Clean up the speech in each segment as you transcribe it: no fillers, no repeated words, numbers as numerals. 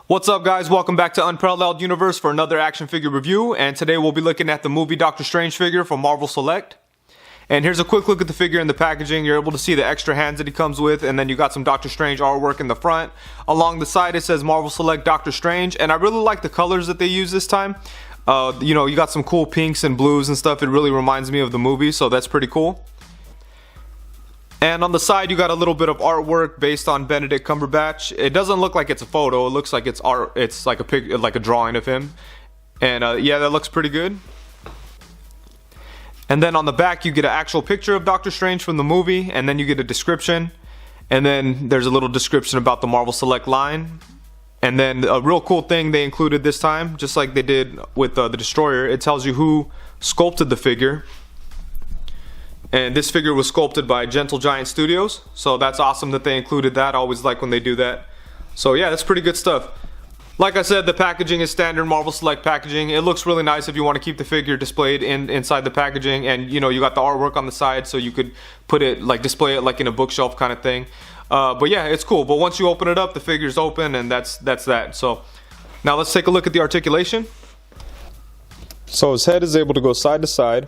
What's up, guys? Welcome back to Unparalleled Universe for another action figure review, and today we'll be looking at the movie Doctor Strange figure from Marvel Select. And here's a quick look at the figure in the packaging. You're able to see the extra hands that he comes with, and then you got some Doctor Strange artwork in the front. Along the side it says Marvel Select Doctor Strange, and I really like the colors that they use this time. You got some cool pinks and blues and stuff. It really reminds me of the movie, so that's pretty cool. And on the side you got a little bit of artwork based on Benedict Cumberbatch. It doesn't look like it's a photo, it looks like it's art. It's like a drawing of him. And yeah, that looks pretty good. And then on the back you get an actual picture of Doctor Strange from the movie, and then you get a description. And then there's a little description about the Marvel Select line. And then a real cool thing they included this time, just like they did with the Destroyer, it tells you who sculpted the figure. And this figure was sculpted by Gentle Giant Studios, so that's awesome that they included that. I always like when they do that. So yeah, that's pretty good stuff. Like I said, the packaging is standard Marvel Select packaging. It looks really nice if you want to keep the figure displayed inside the packaging, and you got the artwork on the side, so you could put it display it like in a bookshelf kind of thing. But yeah, it's cool. But once you open it up, the figure's open, and that's that. So now let's take a look at the articulation. So his head is able to go side to side.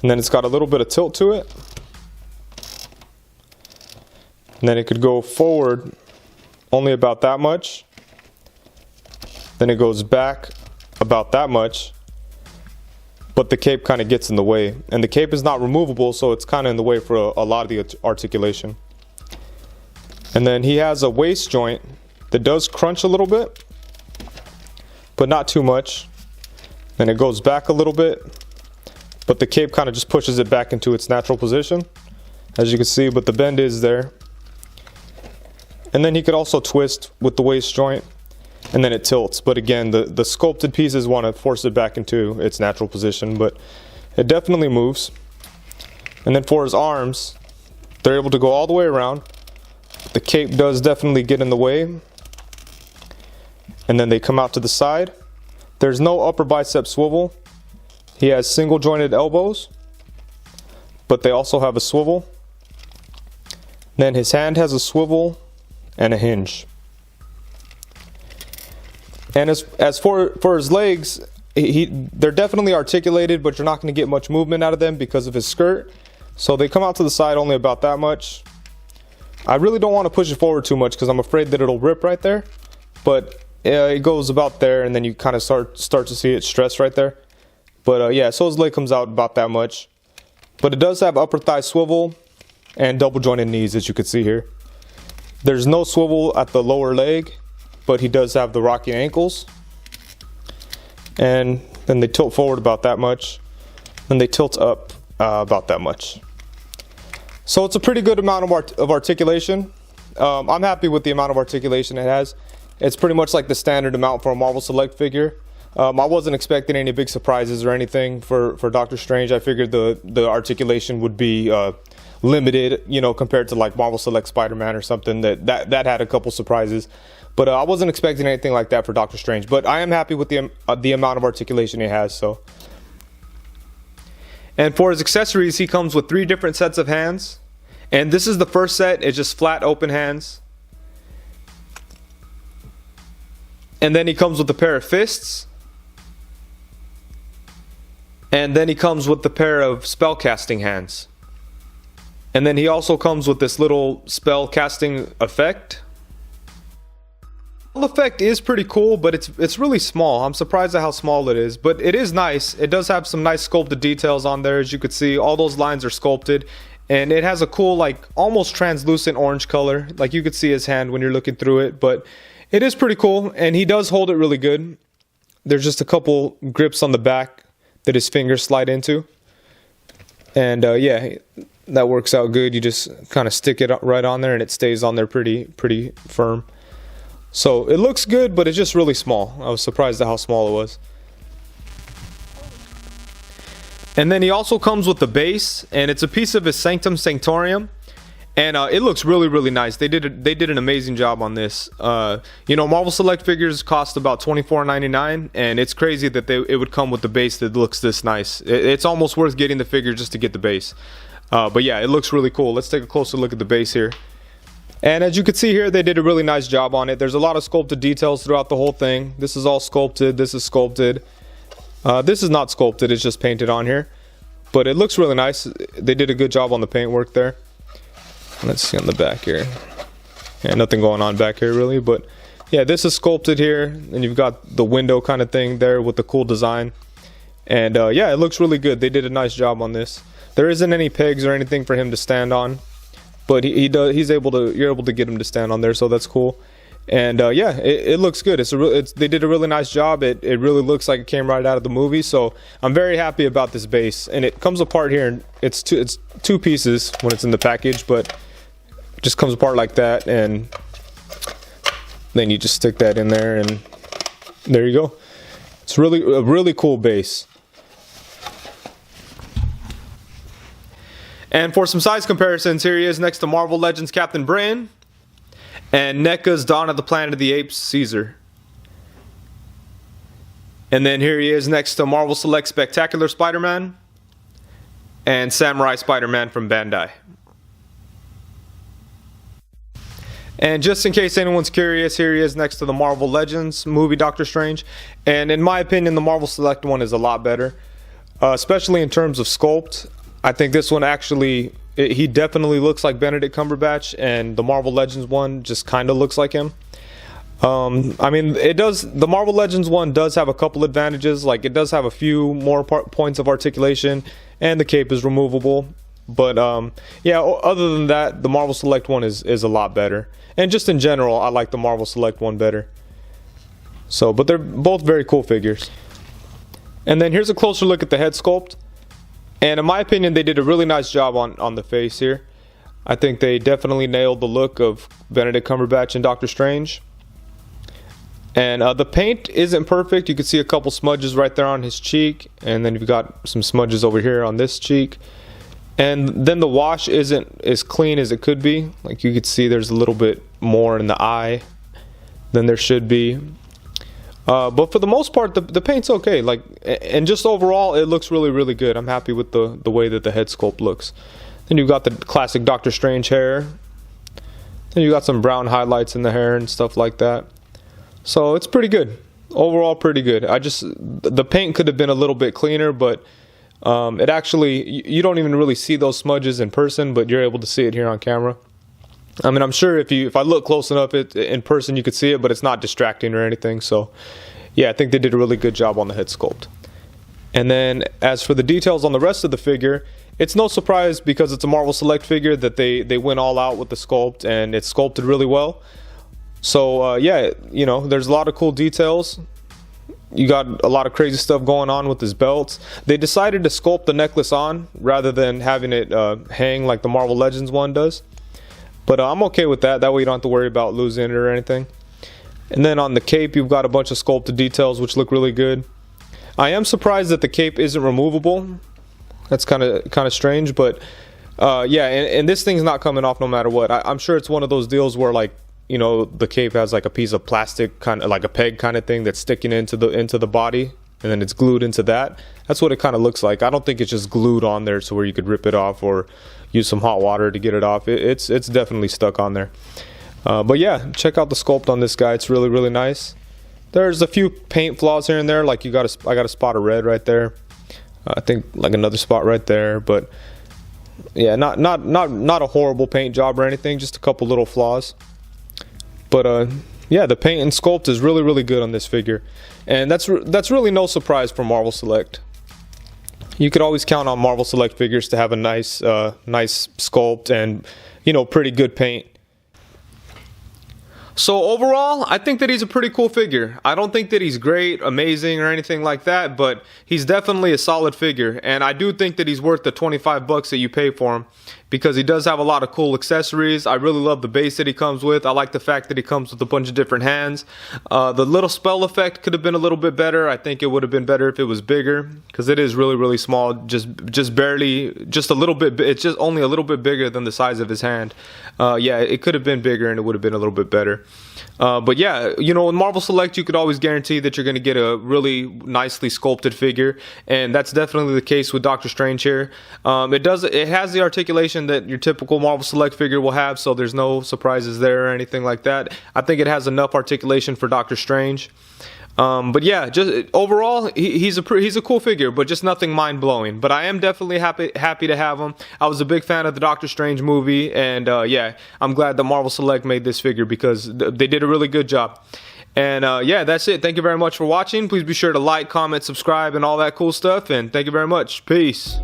And then it's got a little bit of tilt to it. And then it could go forward only about that much. Then it goes back about that much. But the cape kind of gets in the way. And the cape is not removable, so it's kind of in the way for a lot of the articulation. And then he has a waist joint that does crunch a little bit, but not too much. Then it goes back a little bit, but the cape kind of just pushes it back into its natural position, as you can see, but the bend is there. And then he could also twist with the waist joint, and then it tilts. But again, the sculpted pieces want to force it back into its natural position, but it definitely moves. And then for his arms, they're able to go all the way around. The cape does definitely get in the way. And then they come out to the side. There's no upper bicep swivel. He has single jointed elbows, but they also have a swivel. Then his hand has a swivel and a hinge. And as for his legs, they're definitely articulated, but you're not going to get much movement out of them because of his skirt. So they come out to the side only about that much. I really don't want to push it forward too much because I'm afraid that it'll rip right there. But it goes about there, and then you kind of start to see it stress right there. But yeah, so his leg comes out about that much. But it does have upper thigh swivel and double jointed knees, as you can see here. There's no swivel at the lower leg, but he does have the rocking ankles. And then they tilt forward about that much. Then they tilt up about that much. So it's a pretty good amount of articulation. I'm happy with the amount of articulation it has. It's pretty much like the standard amount for a Marvel Select figure. I wasn't expecting any big surprises or anything for Doctor Strange. I figured the articulation would be limited, compared to like Marvel Select Spider-Man or something that had a couple surprises. But I wasn't expecting anything like that for Doctor Strange. But I am happy with the amount of articulation he has. So, and for his accessories, he comes with 3 different sets of hands. And this is the first set. It's just flat open hands. And then he comes with a pair of fists. And then he comes with the pair of spell casting hands. And then he also comes with this little spell casting effect. The effect is pretty cool, but it's really small. I'm surprised at how small it is, but it is nice. It does have some nice sculpted details on there, as you could see. All those lines are sculpted, and it has a cool, almost translucent orange color. Like you could see his hand when you're looking through it, but it is pretty cool, and he does hold it really good. There's just a couple grips on the back that his fingers slide into, and yeah, that works out good. You just kind of stick it right on there and it stays on there pretty firm. So it looks good, but it's just really small. I was surprised at how small it was. And then he also comes with the base, and it's a piece of his Sanctum sanctorum. And it looks really nice. They did an amazing job on this. Marvel Select figures cost about $24.99, and it's crazy that it would come with the base that looks this nice. It's almost worth getting the figure just to get the base. But yeah, it looks really cool. Let's take a closer look at the base here. And as you can see here, they did a really nice job on it. There's a lot of sculpted details throughout the whole thing. This is all sculpted. This is sculpted. This is not sculpted. It's just painted on here. But it looks really nice. They did a good job on the paint work there. Let's see on the back here. Yeah, nothing going on back here really. But yeah, this is sculpted here. And you've got the window kind of thing there with the cool design. And yeah, it looks really good. They did a nice job on this. There isn't any pegs or anything for him to stand on. But he's able to, you're able to get him to stand on there, so that's cool. And yeah, it looks good. They did a really nice job. It really looks like it came right out of the movie. So I'm very happy about this base. And it comes apart here. And it's two pieces when it's in the package, but it just comes apart like that. And then you just stick that in there, and there you go. It's a really cool base. And for some size comparisons, here he is next to Marvel Legends Captain Britain and NECA's Dawn of the Planet of the Apes Caesar. And then here he is next to Marvel Select Spectacular Spider-Man and Samurai Spider-Man from Bandai. And just in case anyone's curious, here he is next to the Marvel Legends movie Doctor Strange. And in my opinion, the Marvel Select one is a lot better, especially in terms of sculpt. I think this one actually, he definitely looks like Benedict Cumberbatch, and the Marvel Legends one just kind of looks like him. I mean, the Marvel Legends one does have a couple advantages. Like, it does have a few more points of articulation, and the cape is removable. But yeah, other than that, the Marvel Select one is a lot better. And just in general, I like the Marvel Select one better. So, but they're both very cool figures. And then here's a closer look at the head sculpt. And in my opinion, they did a really nice job on the face here. I think they definitely nailed the look of Benedict Cumberbatch and Dr. Strange. And the paint isn't perfect. You can see a couple smudges right there on his cheek. And then you've got some smudges over here on this cheek. And then the wash isn't as clean as it could be. Like, you could see there's a little bit more in the eye than there should be. But for the most part, the paint's okay. Like, and just overall, it looks really good. I'm happy with the way that the head sculpt looks. Then you've got the classic Doctor Strange hair. Then you got some brown highlights in the hair and stuff like that. So it's pretty good. Overall, pretty good. The paint could have been a little bit cleaner, but it actually, you don't even really see those smudges in person, but you're able to see it here on camera. I mean, I'm sure if I look close enough in person, you could see it, but it's not distracting or anything. So, yeah, I think they did a really good job on the head sculpt. And then, as for the details on the rest of the figure, it's no surprise because it's a Marvel Select figure that they went all out with the sculpt, and it's sculpted really well. So, yeah, you know, there's a lot of cool details. You got a lot of crazy stuff going on with his belts. They decided to sculpt the necklace on rather than having it hang like the Marvel Legends one does. But I'm okay with that. That way you don't have to worry about losing it or anything. And then on the cape, you've got a bunch of sculpted details which look really good. I am surprised that the cape isn't removable. That's kind of strange, but yeah, and this thing's not coming off no matter what. I'm sure it's one of those deals where, like, you know, the cape has like a piece of plastic, kind of like a peg kind of thing that's sticking into the body, and then it's glued into that. That's what it kind of looks like. I don't think it's just glued on there so where you could rip it off or use some hot water to get it off. It's definitely stuck on there. But yeah, check out the sculpt on this guy. It's really nice. There's a few paint flaws here and there, like I got a spot of red right there. I think like another spot right there, but yeah, not a horrible paint job or anything, just a couple little flaws. But yeah, the paint and sculpt is really good on this figure, and that's really no surprise for Marvel Select. You could always count on Marvel Select figures to have a nice sculpt and, you know, pretty good paint. So overall, I think that he's a pretty cool figure. I don't think that he's great, amazing, or anything like that, but he's definitely a solid figure, and I do think that he's worth the $25 that you pay for him, because he does have a lot of cool accessories. I really love the base that he comes with. I like the fact that he comes with a bunch of different hands. The little spell effect could have been a little bit better. I think it would have been better if it was bigger, because it is really small, just barely, just a little bit. It's just only a little bit bigger than the size of his hand. Yeah, it could have been bigger and it would have been a little bit better. figure. But yeah, you know, in Marvel Select, you could always guarantee that you're going to get a really nicely sculpted figure, and that's definitely the case with Doctor Strange here. It has the articulation that your typical Marvel Select figure will have, so there's no surprises there or anything like that. I think it has enough articulation for Doctor Strange. But yeah, just overall, he's a cool figure, but just nothing mind blowing. But I am definitely happy to have him. I was a big fan of the Doctor Strange movie, and yeah, I'm glad that Marvel Select made this figure because they did a really good job. And yeah, that's it. Thank you very much for watching. Please be sure to like, comment, subscribe, and all that cool stuff. And thank you very much. Peace.